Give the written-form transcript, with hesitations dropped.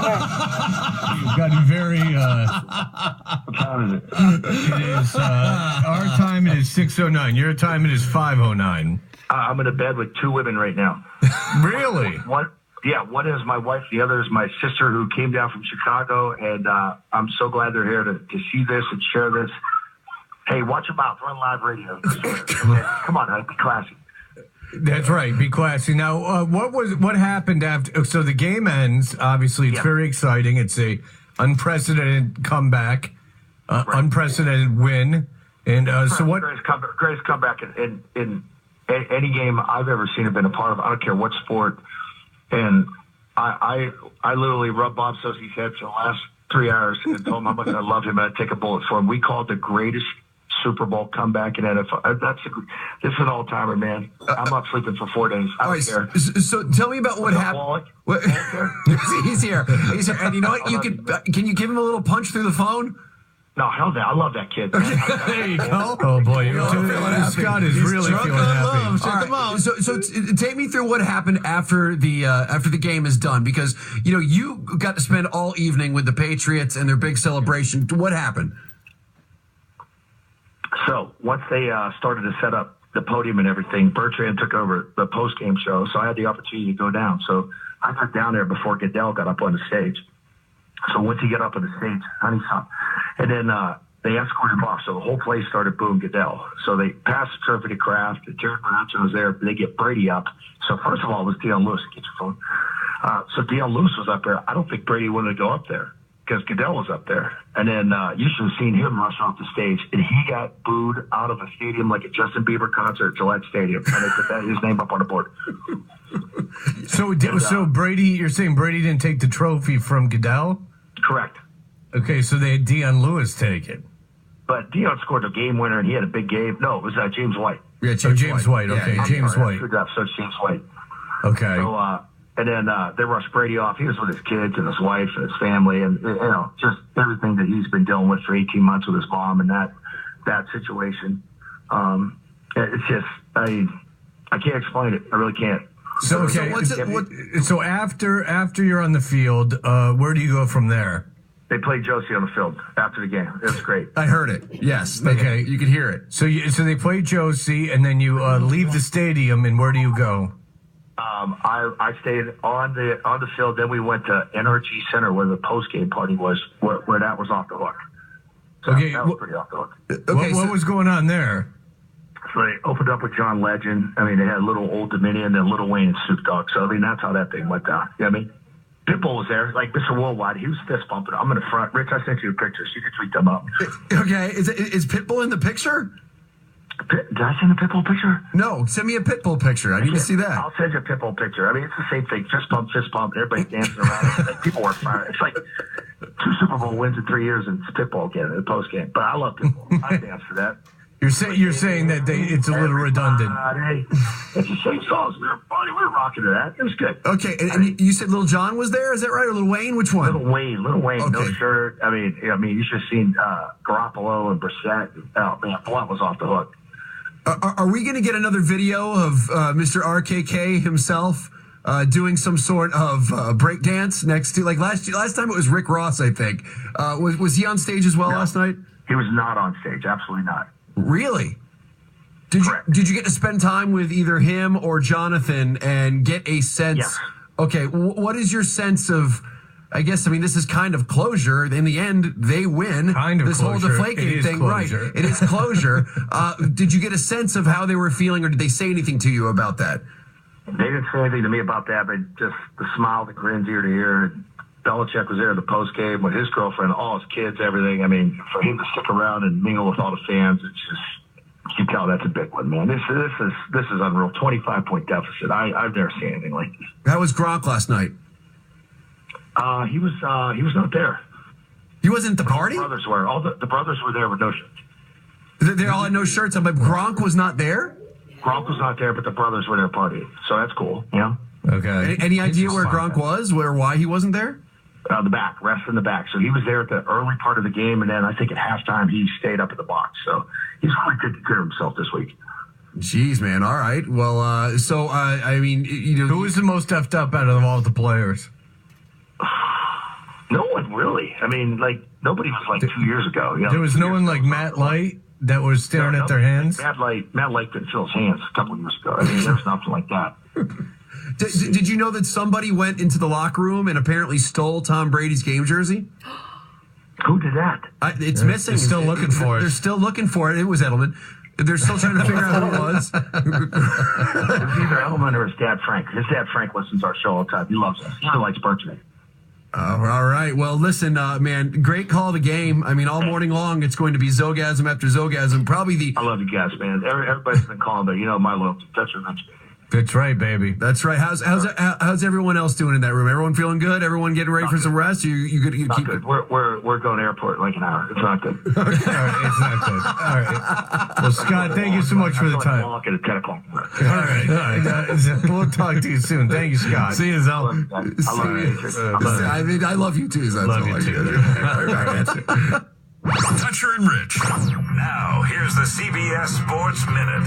You've gotten very. What time is it? It is our time. It is 6:09. Your time. It is 5:09. I'm in a bed with two women right now. Really? One is my wife. The other is my sister who came down from Chicago, and I'm so glad they're here to see this and share this. Hey, watch your mouth. We're on live radio. Come on, be classy. That's right. Be classy. Now, what happened after? So the game ends. Obviously, it's very exciting. It's a unprecedented comeback, unprecedented win, and so what? Greatest comeback in any game I've ever seen or been a part of. I don't care what sport. And I literally rubbed Bob Sosie's head for the last 3 hours and told him how much I loved him and I'd take a bullet for him. We called the greatest Super Bowl comeback in NFL. This is an all-timer, man. I'm not sleeping for 4 days. I don't care. So tell me about what happened. He's here. And you know what? Can you give him a little punch through the phone? No, hell no. I love that kid. There you go. Oh, boy. Scott is really feeling happy. Right. So take me through what happened after the game is done, because, you got to spend all evening with the Patriots and their big celebration. What happened? So once they started to set up the podium and everything, Bertrand took over the post-game show, so I had the opportunity to go down. So I got down there before Goodell got up on the stage. So once he got up on the stage, honey son, and then they escorted him off. So the whole place started booing Goodell. So they passed the trophy to Kraft. Jared Bernaccio was there. They get Brady up. So first of all, it was Deion Lewis. Get your phone. So Deion Lewis was up there. I don't think Brady wanted to go up there because Goodell was up there. And then you should have seen him rush off the stage. And he got booed out of a stadium like a Justin Bieber concert at Gillette Stadium. And they put his name up on the board. So Brady, you're saying Brady didn't take the trophy from Goodell? Correct. Okay, so they had Deion Lewis take it. But Deion scored a game winner, and he had a big game. No, it was James White. Yeah, James White. Okay, yeah, James White. So it's James White. Okay. So, and then they rushed Brady off. He was with his kids and his wife and his family, and just everything that he's been dealing with for 18 months with his mom and that situation. It's just I can't explain it. I really can't. So okay. So after you're on the field, where do you go from there? They played Josie on the field after the game. It was great. I heard it. Yes. Okay. You could hear it. So they played Josie, and then you leave the stadium, and where do you go? I stayed on the field. Then we went to NRG Center where the post game party was, where that was off the hook. So that was pretty off the hook. Okay, what was going on there? So they opened up with John Legend. I mean, they had Little Old Dominion and Little Wayne and Snoop Dogg. So I mean, that's how that thing went down. You know what I mean? Pitbull was there, like Mr. Worldwide. He was fist pumping. I'm in the front. Rich, I sent you pictures. You can tweet them up. Okay, is Pitbull in the picture? Did I send a Pitbull picture? No, send me a Pitbull picture. I need to see that. I'll send you a Pitbull picture. I mean, it's the same thing. Fist pump, everybody dancing around. People were firing. It's like 2 Super Bowl wins in 3 years, and it's Pitbull again in the post game. But I love Pitbull. I dance for that. You're saying that it's a little redundant. It's the same songs. We were rocking to that. It was good. Okay, and you said Lil Jon was there. Is that right, or Lil Wayne? Which one? Little Wayne. Okay. No shirt. I mean, you should have seen Garoppolo and Brissett. Oh man, Blunt was off the hook. Are we going to get another video of Mr. RKK himself doing some sort of break dance next to, like last time it was Rick Ross, I think. Was he on stage as well last night? He was not on stage. Absolutely not. Really? Did you get to spend time with either him or Jonathan and get a sense? Yes. Okay, what is your sense of? I guess, this is kind of closure. In the end, they win. Kind of this closure. Whole deflating thing, closure. Right? It is closure. Did you get a sense of how they were feeling, or did they say anything to you about that? They didn't say anything to me about that, but just the smile, the grins ear to ear. Belichick was there at the post game with his girlfriend, all his kids, everything. I mean, for him to stick around and mingle with all the fans, it's just, you can tell that's a big one, man. This is unreal. 25-point deficit. I've never seen anything like this. How was Gronk last night? He was not there. He wasn't at the party? The brothers were. The brothers were there with no shirts. They all had no shirts on, but Gronk was not there? Gronk was not there, but the brothers were there partying. So that's cool, yeah. Okay. Any idea where Gronk was, why he wasn't there? The back, rest in the back. So he was there at the early part of the game, and then I think at halftime he stayed up at the box. So he's really taking care of himself this week. Jeez, man. All right. Well, who was the most effed up out of all the players? No one really. I mean, like, nobody was like 2 years ago. You know, there was no one like Matt Light that was staring at their hands? Matt Light couldn't feel his hands a couple of years ago. I mean, there was nothing like that. Did you know that somebody went into the locker room and apparently stole Tom Brady's game jersey? Who did that? It's missing. They're still looking for it. They're still looking for it. It was Edelman. They're still trying to figure out who it was. It was either Edelman or his dad, Frank. His dad, Frank, listens to our show all the time. He loves us. He likes Bertrand. All right. Well, listen, man, great call of the game. I mean, all morning long, it's going to be Zogasm after Zogasm. Probably I love you guys, man. Everybody's been calling, but you know my loyalty. That's your mention. That's right, baby. That's right. How's everyone else doing in that room? Everyone feeling good? Everyone getting ready for some rest? You not keep good. We're going to airport in like an hour. It's not good. All right, it's not good. All right. Well, Scott, thank you so much for the time. Walk at 10 o'clock. All right. We'll talk to you soon. Thank you, Scott. See you, Zol. I love you. I love you too. Love you too. Toucher and Rich. Now, here's the CBS Sports Minute.